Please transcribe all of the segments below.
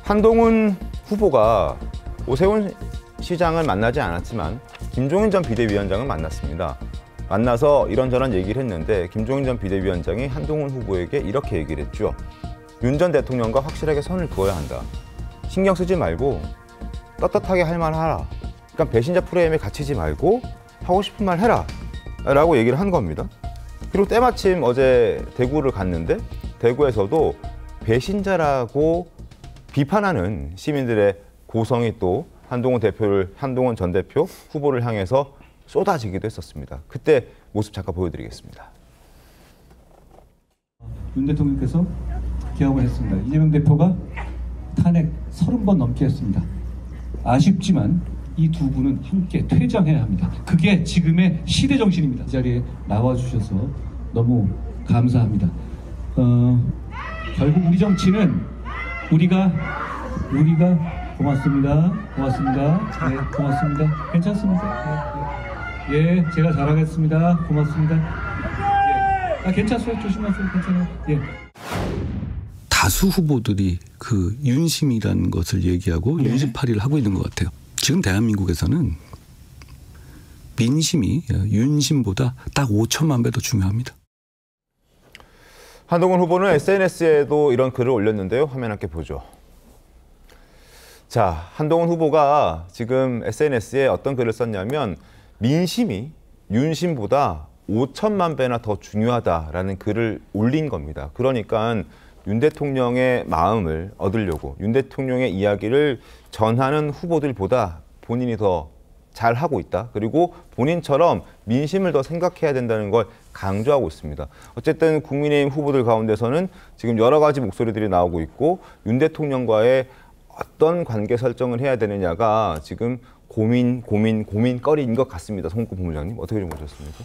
한동훈 후보가 오세훈 시장을 만나지 않았지만 김종인 전 비대위원장을 만났습니다. 만나서 이런저런 얘기를 했는데 김종인 전 비대위원장이 한동훈 후보에게 이렇게 얘기를 했죠. 윤 전 대통령과 확실하게 선을 그어야 한다. 신경 쓰지 말고 떳떳하게 할 말 하라. 그러니까 배신자 프레임에 갇히지 말고 하고 싶은 말 해라. 라고 얘기를 한 겁니다. 그리고 때마침 어제 대구를 갔는데 대구에서도 배신자라고 비판하는 시민들의 고성이 또 한동훈 전 대표 후보를 향해서 쏟아지기도 했었습니다. 그때 모습 잠깐 보여드리겠습니다. 윤 대통령께서 기합을 했습니다. 이재명 대표가 탄핵 30번 넘게 했습니다. 아쉽지만 이 두 분은 함께 퇴장해야 합니다. 그게 지금의 시대 정신입니다. 이 자리에 나와주셔서 너무 감사합니다. 결국 우리 정치는 우리가 고맙습니다. 네, 고맙습니다. 괜찮습니다. 예, 제가 잘하겠습니다. 고맙습니다. 예. 괜찮아요. 조심하세요. 괜찮아요. 예. 다수 후보들이 그 윤심이라는 것을 얘기하고 네. 윤심팔이를 하고 있는 것 같아요. 지금 대한민국에서는 민심이 윤심보다 딱 5천만 배 더 중요합니다. 한동훈 후보는 SNS에도 이런 글을 올렸는데요. 화면 함께 보죠. 자, 한동훈 후보가 지금 SNS에 어떤 글을 썼냐면 민심이 윤심보다 5천만 배나 더 중요하다라는 글을 올린 겁니다. 그러니까 윤 대통령의 마음을 얻으려고 윤 대통령의 이야기를 전하는 후보들보다 본인이 더 잘하고 있다. 그리고 본인처럼 민심을 더 생각해야 된다는 걸 강조하고 있습니다. 어쨌든 국민의힘 후보들 가운데서는 지금 여러 가지 목소리들이 나오고 있고 윤 대통령과의 어떤 관계 설정을 해야 되느냐가 지금 고민거리인 것 같습니다. 송국근 본부장님, 어떻게 좀 보셨습니까?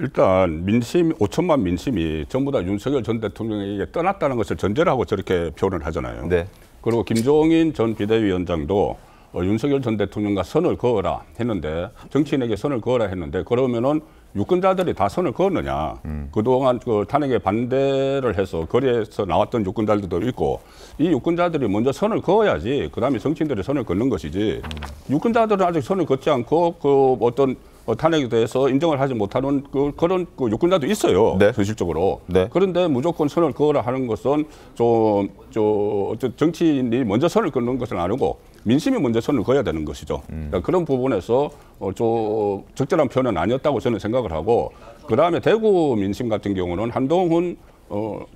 일단 5천만 민심이 전부 다 윤석열 전 대통령에게 떠났다는 것을 전제로 하고 저렇게 표현을 하잖아요. 네. 그리고 김종인 전 비대위원장도 윤석열 전 대통령과 선을 그어라 했는데 정치인에게 선을 그어라 했는데 그러면은 유권자들이 다 선을 그었느냐. 그동안 그 탄핵에 반대를 해서 거리에서 나왔던 유권자들도 있고 이 유권자들이 먼저 선을 그어야지 그다음에 정치인들이 선을 긋는 것이지 유권자들은 아직 선을 긋지 않고 그 어떤 탄핵에 대해서 인정을 하지 못하는 그런 유권자도 있어요. 네. 현실적으로. 네. 그런데 무조건 선을 그어라 하는 것은 정치인이 먼저 선을 긋는 것은 아니고 민심이 먼저 선을 그어야 되는 것이죠. 그러니까 그런 부분에서 적절한 표현은 아니었다고 저는 생각을 하고 그다음에 대구 민심 같은 경우는 한동훈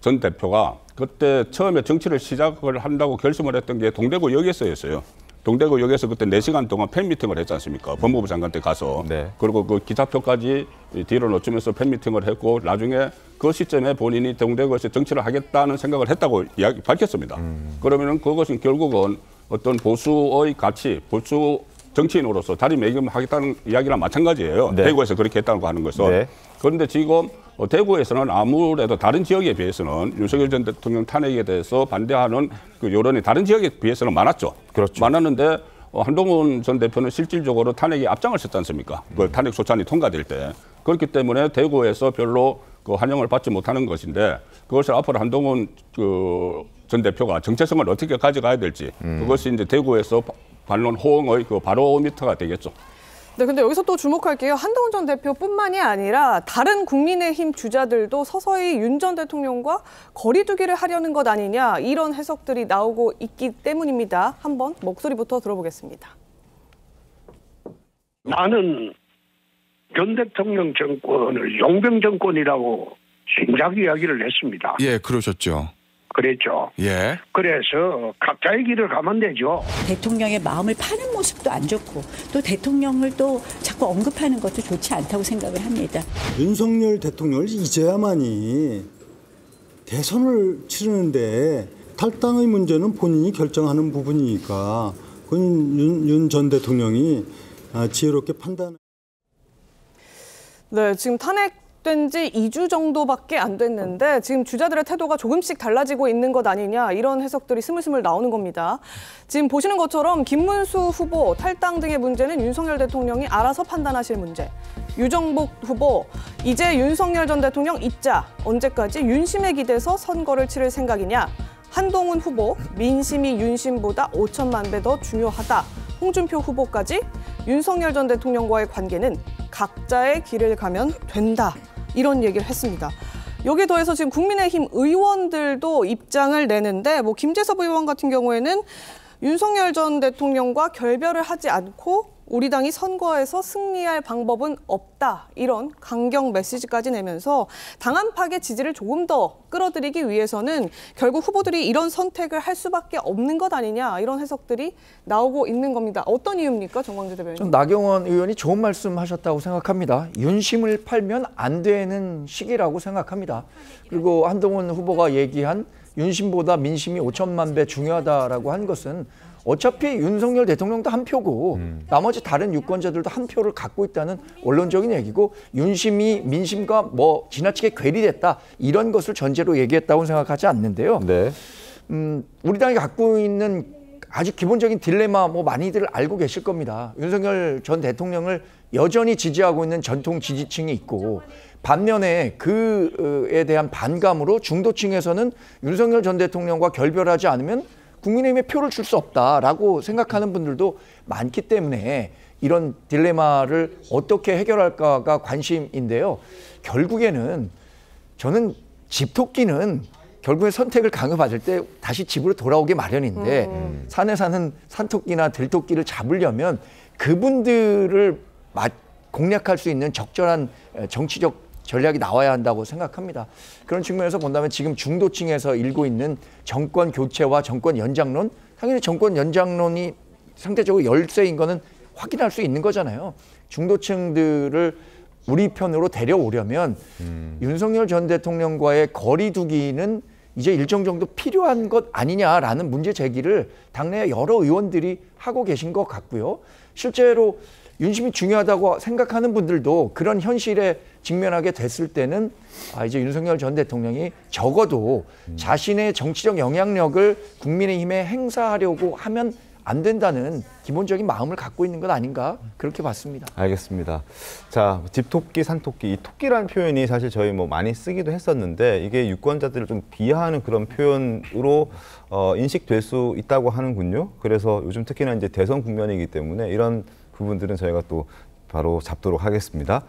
전 대표가 그때 처음에 정치를 시작을 한다고 결심을 했던 게 동대구역에서였어요. 동대구역에서 그때 4시간 동안 팬미팅을 했지 않습니까? 법무부 장관 때 가서. 네. 그리고 그 기차표까지 뒤로 놓치면서 팬미팅을 했고 나중에 그 시점에 본인이 동대구에서 정치를 하겠다는 생각을 했다고 밝혔습니다. 그러면은 그것은 결국은 어떤 보수의 가치, 보수 정치인으로서 자리매김하겠다는 이야기랑 마찬가지예요. 네. 대구에서 그렇게 했다고 하는 것은. 네. 그런데 지금 대구에서는 아무래도 다른 지역에 비해서는 윤석열 전 대통령 탄핵에 대해서 반대하는 그 여론이 다른 지역에 비해서는 많았죠. 그렇죠. 많았는데 한동훈 전 대표는 실질적으로 탄핵에 앞장을 섰지 않습니까? 그 탄핵 소찬이 통과될 때. 그렇기 때문에 대구에서 별로 그 환영을 받지 못하는 것인데 그것을 앞으로 한동훈 전 대표가 정체성을 어떻게 가져가야 될지 그것이 이제 대구에서 반론 호응의 그 바로미터가 되겠죠. 네, 근데 여기서 또 주목할게요. 한동훈 전 대표뿐만이 아니라 다른 국민의힘 주자들도 서서히 윤 전 대통령과 거리두기를 하려는 것 아니냐 이런 해석들이 나오고 있기 때문입니다. 한번 목소리부터 들어보겠습니다. 나는 전 대통령 정권을 용병 정권이라고 신작 이야기를 했습니다. 예, 그러셨죠. 그랬죠. 예. 그래서 각자의 길을 가면 되죠. 대통령의 마음을 파는 모습도 안 좋고 또 대통령을 또 자꾸 언급하는 것도 좋지 않다고 생각을 합니다. 윤석열 대통령을 이제야만이 대선을 치르는데 탈당의 문제는 본인이 결정하는 부분이니까 그건 윤 전 대통령이 지혜롭게 판단. 네, 지금 탄핵된 지 2주 정도밖에 안 됐는데 지금 주자들의 태도가 조금씩 달라지고 있는 것 아니냐 이런 해석들이 스물스물 나오는 겁니다. 지금 보시는 것처럼 김문수 후보 탈당 등의 문제는 윤석열 대통령이 알아서 판단하실 문제. 유정복 후보, 이제 윤석열 전 대통령 입자, 언제까지 윤심에 기대서 선거를 치를 생각이냐. 한동훈 후보, 민심이 윤심보다 5천만 배 더 중요하다. 홍준표 후보까지 윤석열 전 대통령과의 관계는 각자의 길을 가면 된다. 이런 얘기를 했습니다. 여기에 더해서 지금 국민의힘 의원들도 입장을 내는데 김재섭 의원 같은 경우에는 윤석열 전 대통령과 결별을 하지 않고 우리 당이 선거에서 승리할 방법은 없다. 이런 강경 메시지까지 내면서 당 안팎의 지지를 조금 더 끌어들이기 위해서는 결국 후보들이 이런 선택을 할 수밖에 없는 것 아니냐. 이런 해석들이 나오고 있는 겁니다. 어떤 이유입니까? 정광재 대변인. 전 나경원 의원이 좋은 말씀하셨다고 생각합니다. 윤심을 팔면 안 되는 시기라고 생각합니다. 그리고 한동훈 후보가 얘기한 윤심보다 민심이 5천만 배 중요하다라고 한 것은 어차피 윤석열 대통령도 한 표고 나머지 다른 유권자들도 한 표를 갖고 있다는 원론적인 얘기고 윤심이 민심과 지나치게 괴리됐다 이런 것을 전제로 얘기했다고 생각하지 않는데요. 네. 우리 당이 갖고 있는 아주 기본적인 딜레마 많이들 알고 계실 겁니다. 윤석열 전 대통령을 여전히 지지하고 있는 전통 지지층이 있고 반면에 그에 대한 반감으로 중도층에서는 윤석열 전 대통령과 결별하지 않으면 국민의힘에 표를 줄 수 없다라고 생각하는 분들도 많기 때문에 이런 딜레마를 어떻게 해결할까가 관심인데요. 결국에는 저는 집토끼는 결국에 선택을 강요받을 때 다시 집으로 돌아오기 마련인데 산에 사는 산토끼나 들토끼를 잡으려면 그분들을 공략할 수 있는 적절한 정치적 전략이 나와야 한다고 생각합니다. 그런 측면에서 본다면 지금 중도층에서 일고 있는 정권 교체와 정권 연장론, 당연히 정권 연장론이 상대적으로 열세인 거는 확인할 수 있는 거잖아요. 중도층들을 우리 편으로 데려오려면 윤석열 전 대통령과의 거리 두기는 이제 일정 정도 필요한 것 아니냐라는 문제 제기를 당내 여러 의원들이 하고 계신 것 같고요. 실제로 윤심이 중요하다고 생각하는 분들도 그런 현실에 직면하게 됐을 때는 이제 윤석열 전 대통령이 적어도 자신의 정치적 영향력을 국민의힘에 행사하려고 하면 안 된다는 기본적인 마음을 갖고 있는 것 아닌가 그렇게 봤습니다. 알겠습니다. 자, 집토끼, 산토끼. 이 토끼라는 표현이 사실 저희 많이 쓰기도 했었는데 이게 유권자들을 좀 비하하는 그런 표현으로 인식될 수 있다고 하는군요. 그래서 요즘 특히나 이제 대선 국면이기 때문에 이런 부분들은 저희가 또 바로 잡도록 하겠습니다.